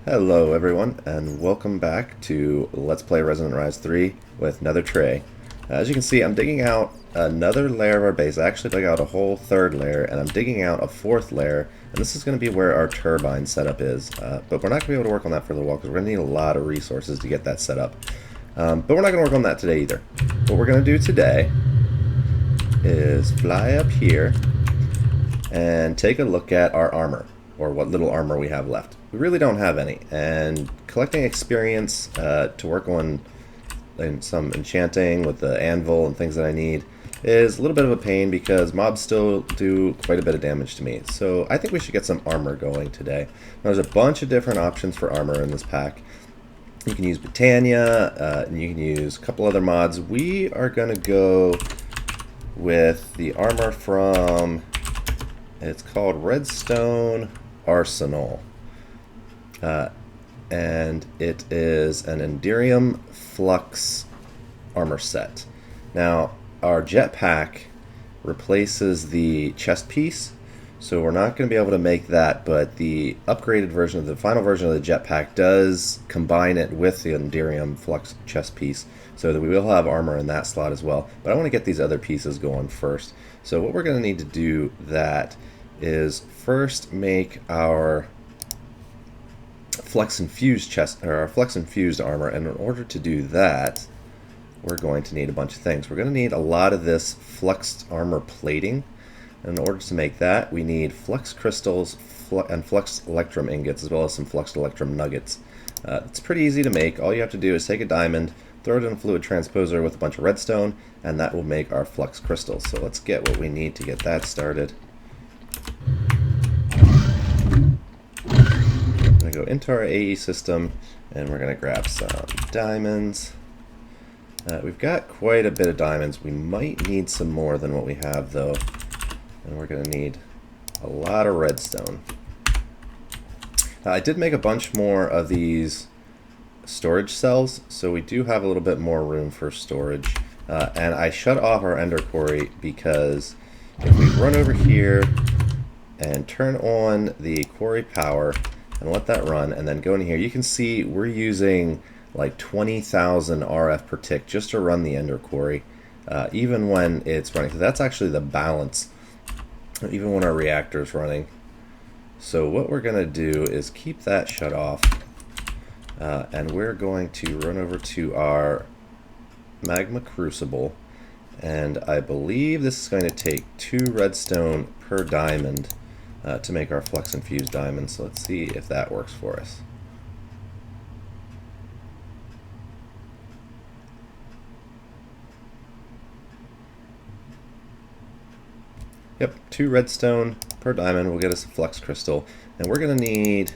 Hello everyone, and welcome back to Let's Play Resonant Rise 3 with NetherTrey. As you can see, I'm digging out another layer of our base. I actually dug out a whole third layer, and I'm digging out a fourth layer, and this is going to be where our turbine setup is. But we're not going to be able to work on that for a little while, because we're going to need a lot of resources to get that set up. But we're not going to work on that today either. What we're going to do today is fly up here and take a look at our armor, or what little armor we have left. We really don't have any, and collecting experience to work on some enchanting with the anvil and things that I need is a little bit of a pain because mobs still do quite a bit of damage to me. So I think we should get some armor going today. Now, there's a bunch of different options for armor in this pack. You can use Britannia, and you can use a couple other mods. We are going to go with the armor from, it's called Redstone Arsenal. And it is an Enderium Flux armor set. Now, our jetpack replaces the chest piece, so we're not going to be able to make that, but the upgraded version of the final version of the jetpack does combine it with the Enderium Flux chest piece, so that we will have armor in that slot as well. But I want to get these other pieces going first. So what we're going to need to do that is first make our Flux infused chest, or our Flux infused armor, and in order to do that, we're going to need a bunch of things. We're going to need a lot of this fluxed armor plating, and in order to make that, we need flux crystals and flux electrum ingots, as well as some fluxed electrum nuggets. It's pretty easy to make. All you have to do is take a diamond, throw it in a fluid transposer with a bunch of redstone, and that will make our flux crystals. So let's get what we need to get that started. Go into our AE system, and we're going to grab some diamonds. We've got quite a bit of diamonds. We might need some more than what we have, though, and we're going to need a lot of redstone. I did make a bunch more of these storage cells, so we do have a little bit more room for storage. And I shut off our ender quarry because if we run over here and turn on the quarry power and let that run, and then go in here, you can see we're using like 20,000 RF per tick just to run the ender quarry, even when it's running. So that's actually the balance, even when our reactor's running. So what we're going to do is keep that shut off, and we're going to run over to our magma crucible, and I believe this is going to take 2 redstone per diamond to make our flux infused diamonds. So let's see if that works for us. Yep, 2 redstone per diamond will get us a flux crystal, and we're going to need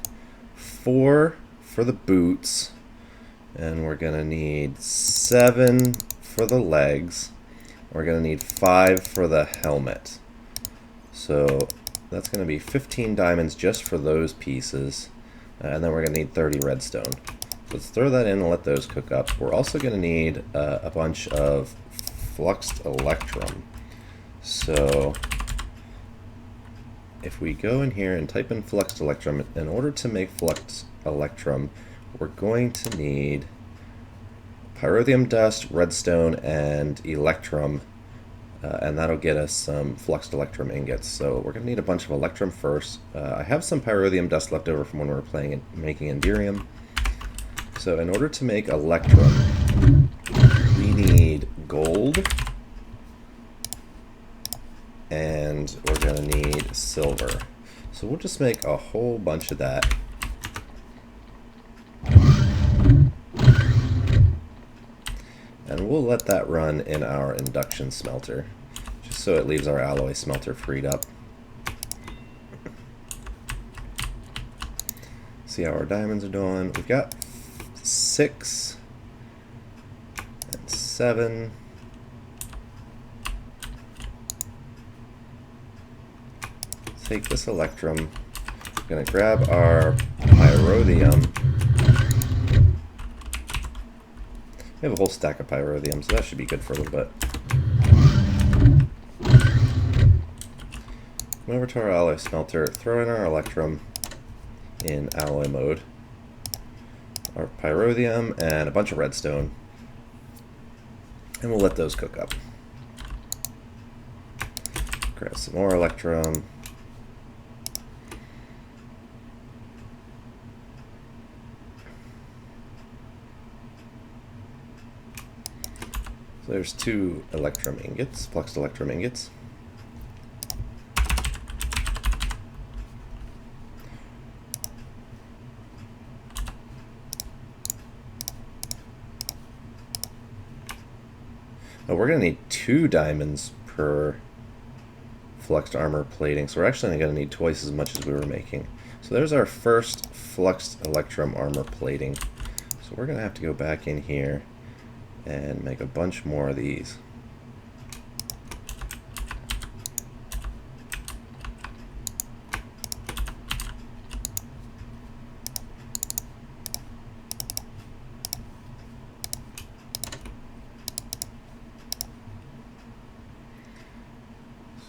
4 for the boots, and we're going to need 7 for the legs. We're going to need 5 for the helmet. So that's going to be 15 diamonds just for those pieces, and then we're going to need 30 redstone. Let's throw that in and let those cook up. We're also going to need a bunch of fluxed electrum. So if we go in here and type in fluxed electrum, in order to make fluxed electrum, we're going to need pyrotheum dust, redstone, and electrum. And that'll get us some fluxed electrum ingots. So we're going to need a bunch of electrum first. I have some pyrotheum dust left over from when we were making Enderium. So in order to make electrum, we need gold, and we're going to need silver. So we'll just make a whole bunch of that. And we'll let that run in our induction smelter, just so it leaves our alloy smelter freed up. See how our diamonds are doing. We've got 6 and 7. Take this electrum. We're going to grab our pyrotheum. We have a whole stack of pyrotheum, so that should be good for a little bit. Come over to our alloy smelter, throw in our electrum in alloy mode. our pyrotheum and a bunch of redstone. And we'll let those cook up. Grab some more electrum. So there's 2 electrum ingots, fluxed electrum ingots. Now we're going to need 2 diamonds per fluxed armor plating, so we're actually going to need twice as much as we were making. So there's our first fluxed electrum armor plating. So we're going to have to go back in here and make a bunch more of these.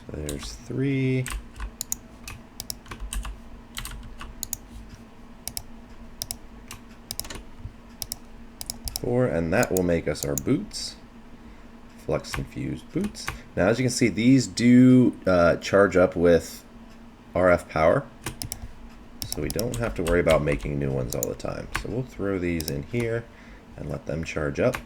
So there's 3. And that will make us our boots, flux infused boots. Now as you can see, these do charge up with RF power, so we don't have to worry about making new ones all the time. So we'll throw these in here and let them charge up.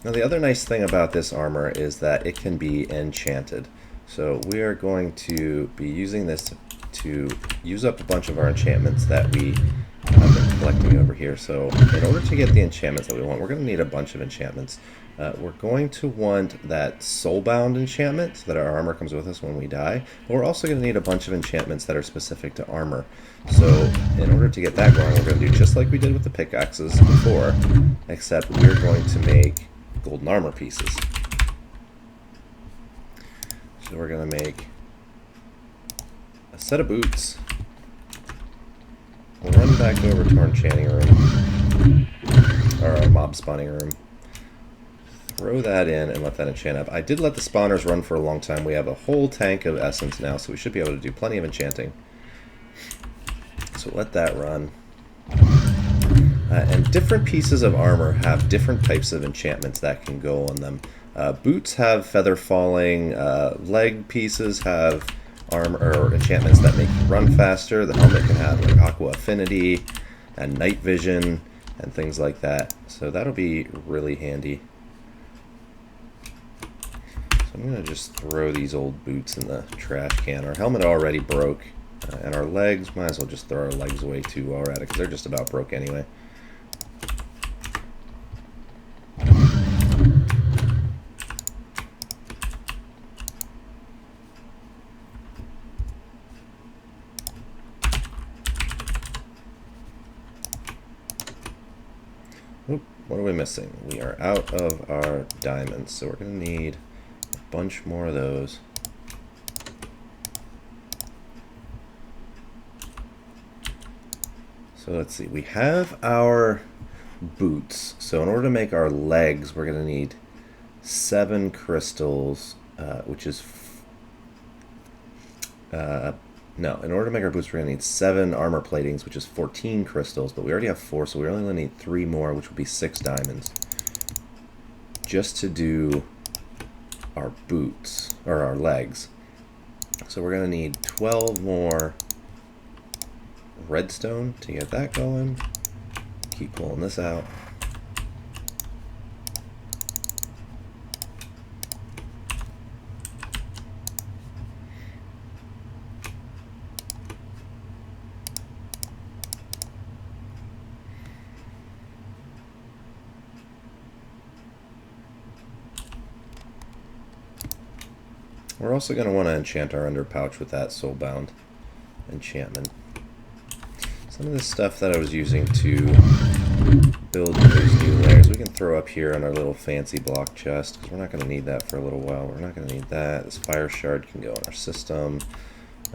Now the other nice thing about this armor is that it can be enchanted. So we are going to be using this to use up a bunch of our enchantments that we have been collecting over here. So in order to get the enchantments that we want, we're going to need a bunch of enchantments. We're going to want that soulbound enchantment so that our armor comes with us when we die. But we're also going to need a bunch of enchantments that are specific to armor. So in order to get that going, we're going to do just like we did with the pickaxes before, except we're going to make golden armor pieces. So we're going to make a set of boots. We'll run back over to our enchanting room, or our mob spawning room. Throw that in and let that enchant up. I did let the spawners run for a long time. We have a whole tank of essence now, so we should be able to do plenty of enchanting. So let that run. And different pieces of armor have different types of enchantments that can go on them. Boots have feather falling, leg pieces have armor or enchantments that make you run faster. The helmet can have like aqua affinity and night vision and things like that. So that'll be really handy. So I'm going to just throw these old boots in the trash can. Our helmet already broke, and our legs, might as well just throw our legs away too while we're at it, because they're just about broke anyway. Oop, what are we missing? We are out of our diamonds, so we're going to need a bunch more of those. So let's see, we have our boots. So in order to make our legs, we're going to need 7 crystals, which is... no, in order to make our boots, we're going to need 7 armor platings, which is 14 crystals, but we already have 4, so we only need 3 more, which would be 6 diamonds, just to do our boots, or our legs. So we're going to need 12 more redstone to get that going. Keep pulling this out. We're also going to want to enchant our under pouch with that soulbound enchantment. Some of this stuff that I was using to build those new layers, we can throw up here on our little fancy block chest, because we're not going to need that for a little while. We're not going to need that. This fire shard can go in our system.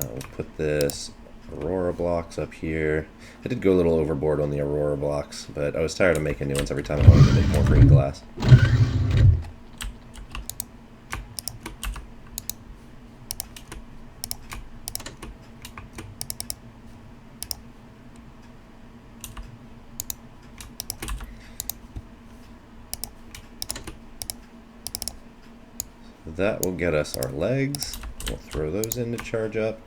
We'll put this Aurora blocks up here. I did go a little overboard on the Aurora blocks, but I was tired of making new ones every time I wanted to make more green glass. That will get us our legs. We'll throw those in to charge up.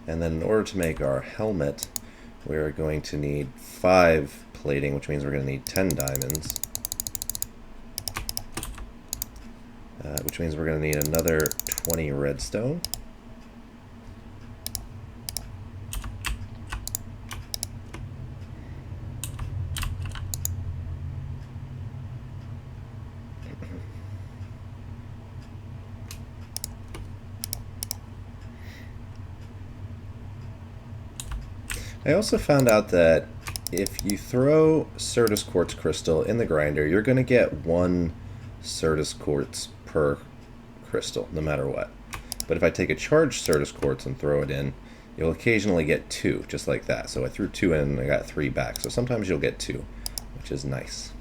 And then in order to make our helmet, we're going to need 5 plating, which means we're going to need 10 diamonds. Which means we're going to need another 20 redstone. I also found out that if you throw Certus Quartz Crystal in the grinder, you're going to get 1 Certus Quartz per crystal, no matter what. But if I take a charged Certus Quartz and throw it in, you'll occasionally get 2, just like that. So I threw 2 in and I got 3 back. So sometimes you'll get 2, which is nice.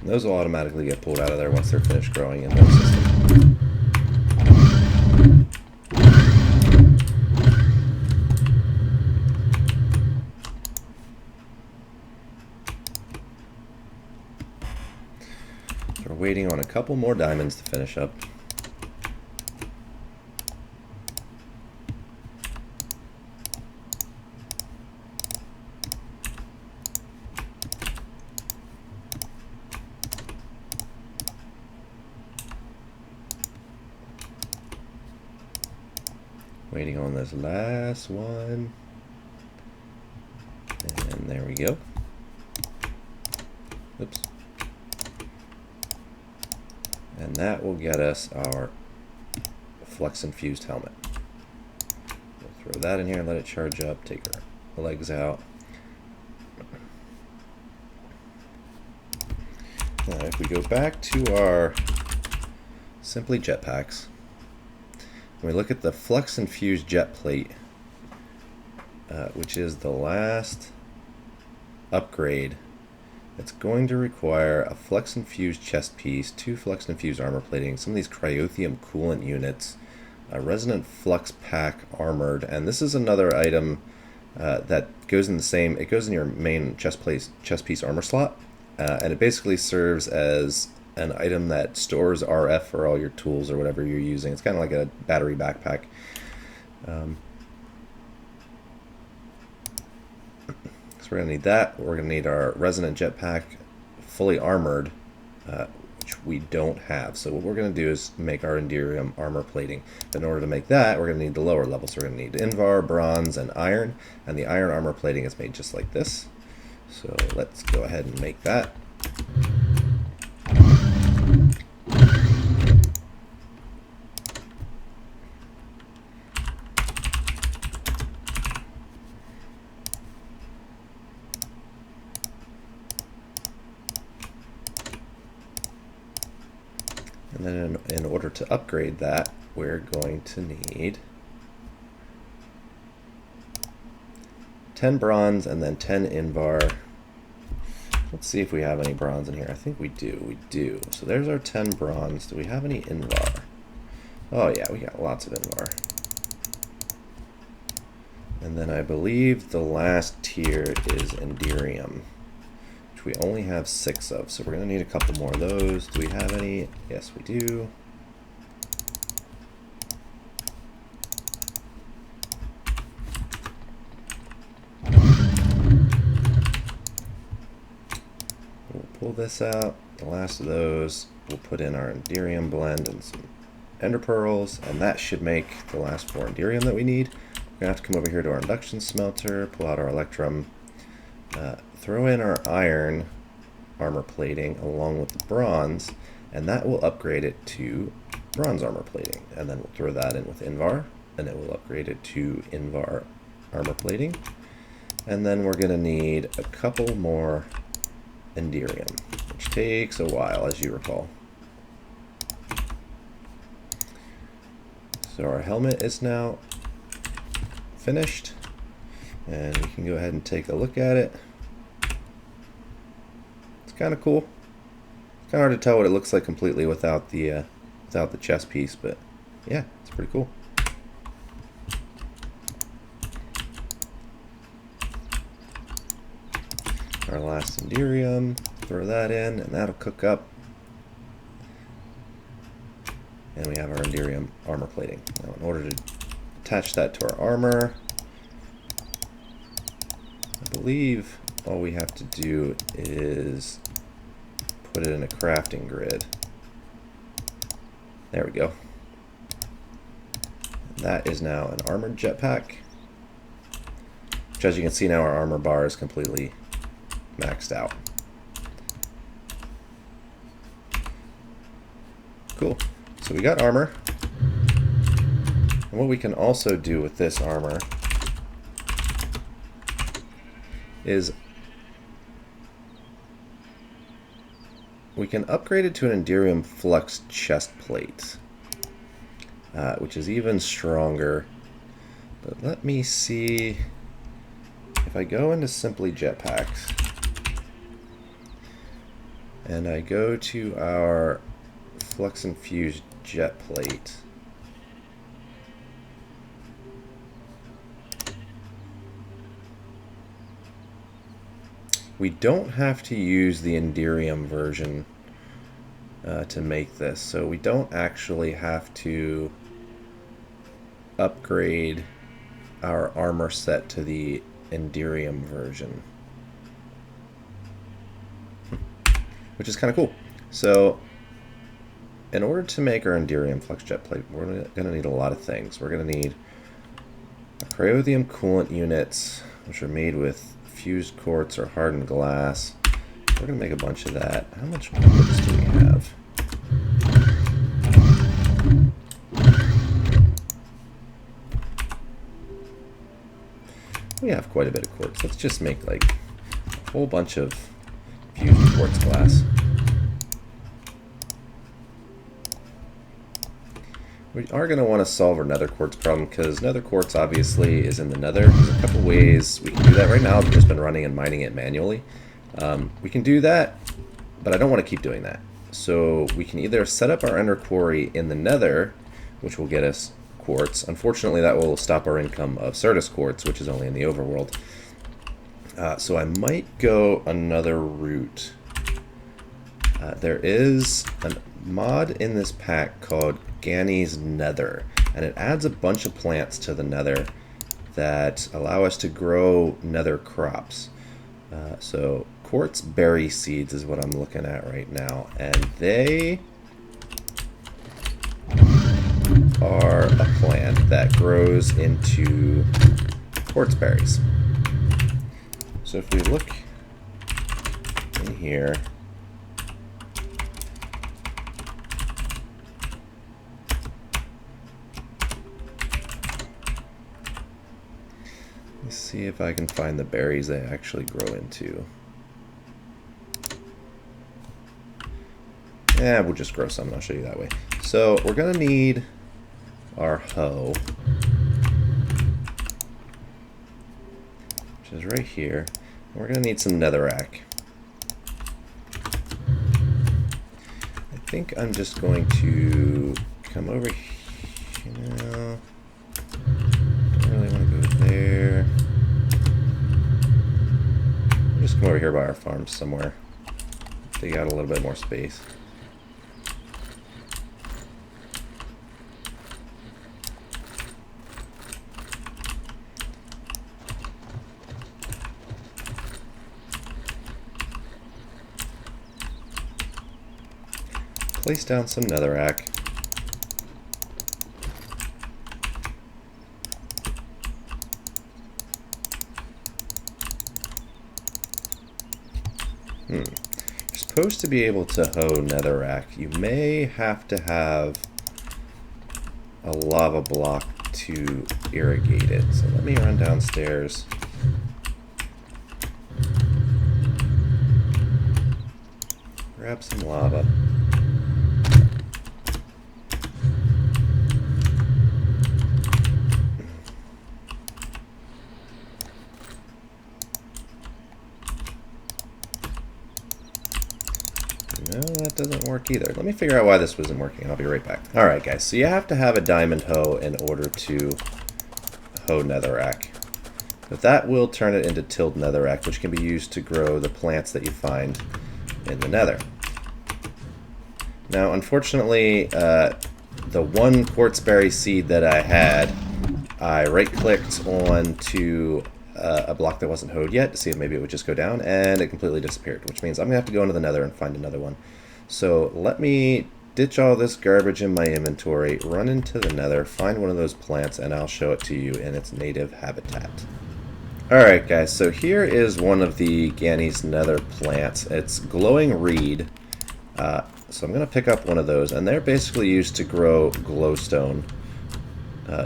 Those will automatically get pulled out of there once they're finished growing in their system. So we're waiting on a couple more diamonds to finish up. Waiting on this last one. And there we go. Oops. And that will get us our Flux Infused helmet. We'll throw that in here and let it charge up, take our legs out. Now if we go back to our Simply jetpacks, we look at the Flux Infused jet plate, which is the last upgrade. It's going to require a Flux Infused chest piece, 2 Flux Infused armor plating, some of these Cryothium coolant units, a Resonant Flux pack armored, and this is another item that goes in the same, it goes in your main chest piece armor slot, and it basically serves as an item that stores RF for all your tools or whatever you're using. It's kind of like a battery backpack. So we're going to need that. We're going to need our Resonant jetpack fully armored, which we don't have. So what we're going to do is make our Enderium armor plating. But in order to make that, we're going to need the lower level. So we're going to need Invar, bronze, and iron. And the iron armor plating is made just like this. So let's go ahead and make that. And then in order to upgrade that, we're going to need 10 bronze and then 10 Invar. Let's see if we have any bronze in here. I think we do. We do. So there's our 10 bronze. Do we have any Invar? Oh yeah, we got lots of Invar. And then I believe the last tier is Enderium, which we only have 6 of. So we're going to need a couple more of those. Do we have any? Yes, we do. We'll pull this out. The last of those, we'll put in our Enderium blend and some ender pearls, and that should make the last 4 Enderium that we need. We're going to have to come over here to our induction smelter, pull out our electrum, throw in our iron armor plating along with the bronze, and that will upgrade it to bronze armor plating. And then we'll throw that in with Invar, and it will upgrade it to Invar armor plating. And then we're going to need a couple more Enderium, which takes a while, as you recall. So our helmet is now finished, and we can go ahead and take a look at it. It's kind of cool. It's kind of hard to tell what it looks like completely without the chest piece, but yeah, it's pretty cool. Our last Enderium, throw that in, and that'll cook up. And we have our Enderium armor plating. Now, in order to attach that to our armor, I believe all we have to do is put it in a crafting grid. There we go. That is now an armored jetpack, which, as you can see now, our armor bar is completely maxed out. Cool. So we got armor. And what we can also do with this armor is we can upgrade it to an Enderium Flux chest plate, which is even stronger. But let me see if I go into simply jetpacks and I go to our Flux Infused jet plate. We don't have to use the Enderium version to make this, so we don't actually have to upgrade our armor set to the Enderium version, which is kind of cool. So in order to make our Enderium Flux jet plate, we're going to need a lot of things. We're going to need cryothium coolant units, which are made with fused quartz or hardened glass. We're going to make a bunch of that. How much quartz do we have? We have quite a bit of quartz. Let's just make like a whole bunch of fused quartz glass. We are going to want to solve our nether quartz problem, because nether quartz obviously is in the nether. There's a couple ways we can do that. Right now I've just been running and mining it manually. We can do that, but I don't want to keep doing that. So we can either set up our ender quarry in the nether, which will get us quartz. Unfortunately, that will stop our income of Certus quartz, which is only in the overworld. So I might go another route. There is a mod in this pack called Gany's Nether, and it adds a bunch of plants to the nether that allow us to grow nether crops. So quartz berry seeds is what I'm looking at right now, and they are a plant that grows into quartz berries. So if we look in here, let's see if I can find the berries they actually grow into. Yeah, we'll just grow some and I'll show you that way. So we're going to need our hoe, which is right here. And we're going to need some netherrack. I think I'm just going to come over here. No, don't really want to go there. Just come over here by our farm somewhere. Dig out a little bit more space. place down some netherrack. You're supposed to be able to hoe netherrack. You may have to have a lava block to irrigate it. So let me run downstairs. Grab some lava. No, that doesn't work either. Let me figure out why this wasn't working. I'll be right back. Alright guys, so you have to have a diamond hoe in order to hoe netherrack. But that will turn it into tilled netherrack, which can be used to grow the plants that you find in the nether. Now, unfortunately, the one quartzberry seed that I had, I right-clicked onto a block that wasn't hoed yet to see if maybe it would just go down, and it completely disappeared, which means I'm going to have to go into the nether and find another one. So let me ditch all this garbage in my inventory, run into the nether, find one of those plants, and I'll show it to you in its native habitat. Alright guys, so here is one of the Gany's nether plants. It's glowing reed. So I'm going to pick up one of those, and they're basically used to grow glowstone.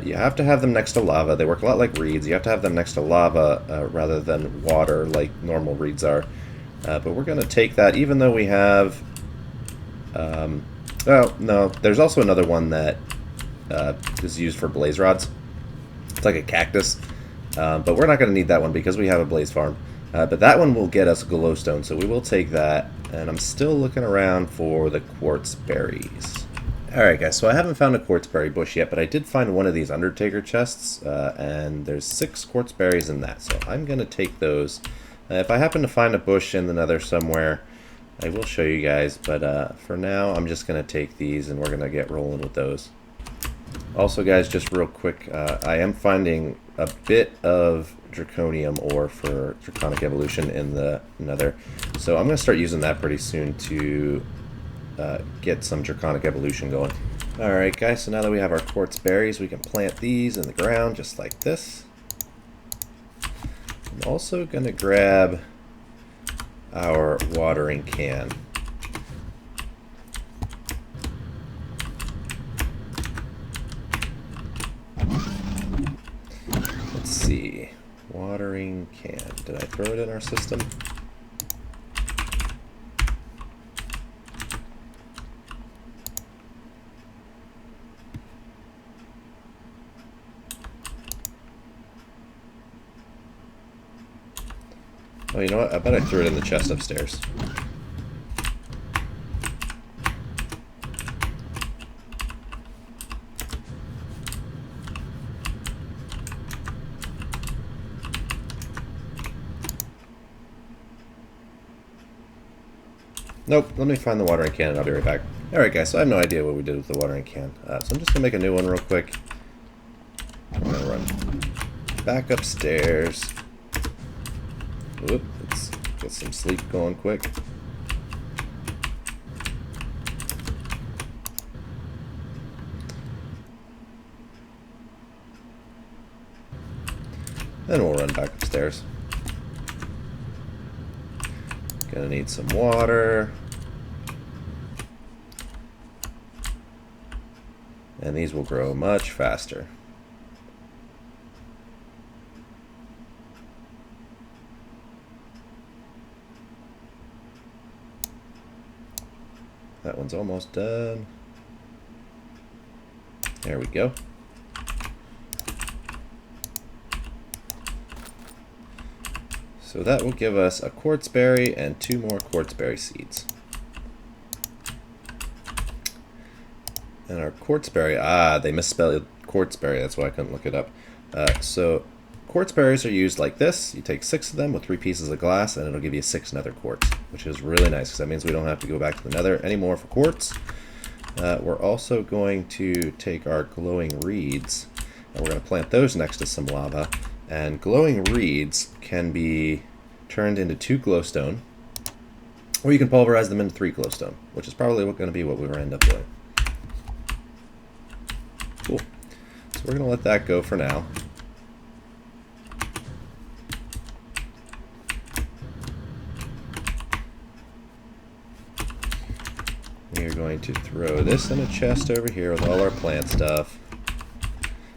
You have to have them next to lava. They work a lot like reeds. You have to have them next to lava rather than water like normal reeds are. But we're going to take that, even though we have... oh, no, there's also another one that is used for blaze rods. It's like a cactus. But we're not going to need that one because we have a blaze farm. But that one will get us glowstone, so we will take that. And I'm still looking around for the quartz berries. Alright guys, so I haven't found a quartzberry bush yet, but I did find one of these Undertaker chests, and there's 6 quartzberries in that, so I'm going to take those. If I happen to find a bush in the nether somewhere, I will show you guys, but for now I'm just going to take these and we're going to get rolling with those. Also guys, just real quick, I am finding a bit of draconium ore for draconic evolution in the nether, so I'm going to start using that pretty soon to get some draconic evolution going. Alright guys, so now that we have our quartz berries, we can plant these in the ground just like this. I'm also going to grab our watering can. Let's see. Watering can. Did I throw it in our system? Oh, you know what? I bet I threw it in the chest upstairs. Nope, let me find the watering can and I'll be right back. Alright guys, so I have no idea what we did with the watering can. So I'm just going to make a new one real quick. I'm going to run back upstairs. Whoop, let's get some sleep going quick. Then we'll run back upstairs. Gonna need some water. And these will grow much faster. That one's almost done. There we go. So that will give us a quartzberry and 2 more quartzberry seeds. And our quartzberry, they misspelled quartzberry, that's why I couldn't look it up. So quartzberries are used like this. You take 6 of them with 3 pieces of glass and it'll give you 6 nether quartz, which is really nice because that means we don't have to go back to the nether anymore for quartz. We're also going to take our glowing reeds and we're going to plant those next to some lava. And glowing reeds can be turned into 2 glowstone, Or you can pulverize them into 3 glowstone, which is probably going to be what we're end up doing. Cool. So we're going to let that go for now. We're going to throw this in a chest over here with all our plant stuff.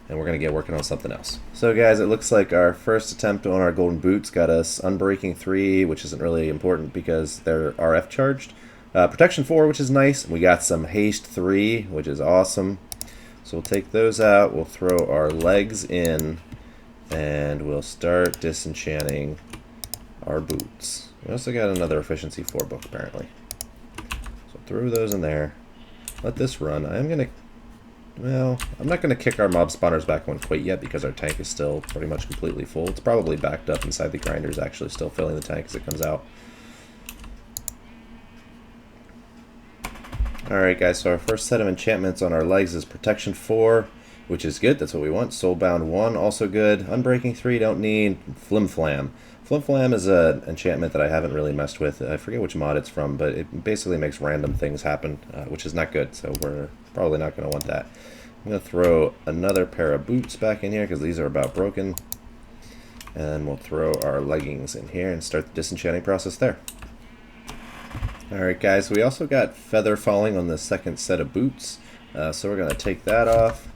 And we're going to get working on something else. So guys, it looks like our first attempt on our golden boots got us Unbreaking 3, which isn't really important because they're RF charged. Protection 4, which is nice. We got some Haste 3, which is awesome. So we'll take those out. We'll throw our legs in. And we'll start disenchanting our boots. We also got another Efficiency 4 book, apparently. So throw those in there. Let this run. Well, I'm not going to kick our mob spawners back on quite yet because our tank is still pretty much completely full. It's probably backed up inside the grinders, actually still filling the tank as it comes out. Alright guys, so our first set of enchantments on our legs is Protection 4, which is good, that's what we want. Soulbound 1, also good. Unbreaking 3, don't need. Flim Flam. Flim Flam is an enchantment that I haven't really messed with. I forget which mod it's from, but it basically makes random things happen, which is not good, so we're probably not going to want that. I'm going to throw another pair of boots back in here because these are about broken. And we'll throw our leggings in here and start the disenchanting process there. Alright guys, we also got feather falling on the second set of boots. So we're going to take that off.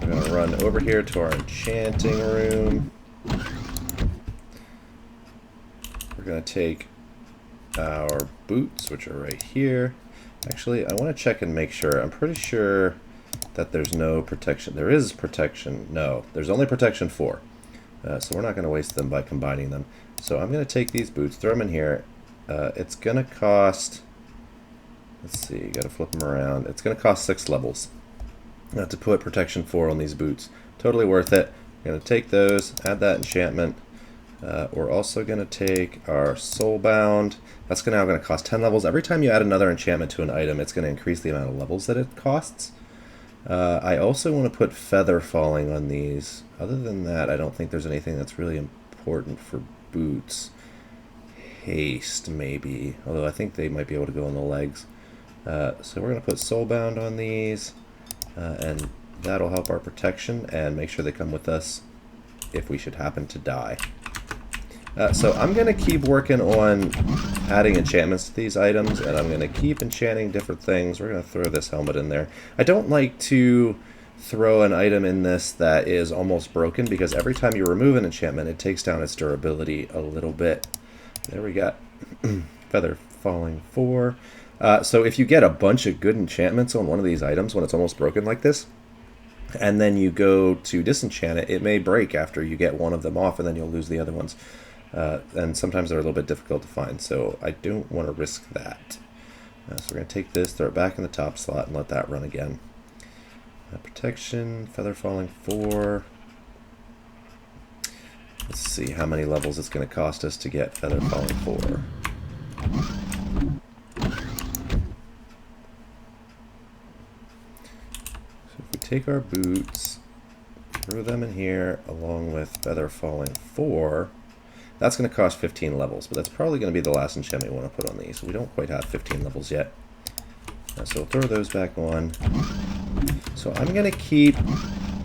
We're going to run over here to our enchanting room. We're going to take our boots, which are right here. Actually, I want to check and make sure. I'm pretty sure that there's no protection. There is protection. No, there's only protection 4. So we're not going to waste them by combining them. So I'm going to take these boots, throw them in here. It's going to cost... Let's see, you got to flip them around. It's going to cost 6 levels to put protection 4 on these boots. Totally worth it. We're going to take those, add that enchantment. We're also going to take our Soulbound. That's now going to cost 10 levels. Every time you add another enchantment to an item, it's going to increase the amount of levels that it costs. I also want to put Feather Falling on these. Other than that, I don't think there's anything that's really important for boots. Haste, maybe. Although I think they might be able to go on the legs. So we're going to put Soulbound on these. And that'll help our protection and make sure they come with us if we should happen to die. So I'm going to keep working on adding enchantments to these items, and I'm going to keep enchanting different things. We're going to throw this helmet in there. I don't like to throw an item in this that is almost broken, because every time you remove an enchantment, it takes down its durability a little bit. There we got Feather Falling 4. So if you get a bunch of good enchantments on one of these items when it's almost broken like this, and then you go to disenchant it, it may break after you get one of them off, and then you'll lose the other ones. And sometimes they're a little bit difficult to find, so I don't want to risk that. So we're going to take this, throw it back in the top slot, and let that run again. Protection, Feather Falling 4. Let's see how many levels it's going to cost us to get Feather Falling 4. So if we take our boots, throw them in here along with Feather Falling 4, that's going to cost 15 levels, but that's probably going to be the last enchantment we want to put on these. We don't quite have 15 levels yet. So we'll throw those back on. So I'm going to keep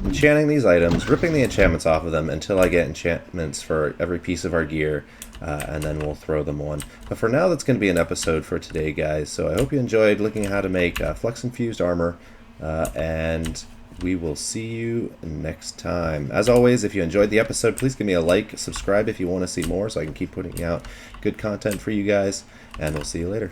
enchanting these items, ripping the enchantments off of them until I get enchantments for every piece of our gear, and then we'll throw them on. But for now, that's going to be an episode for today, guys. So I hope you enjoyed looking at how to make Flux-infused armor, and we will see you next time. As always, if you enjoyed the episode, please give me a like, subscribe if you want to see more so I can keep putting out good content for you guys, and we'll see you later.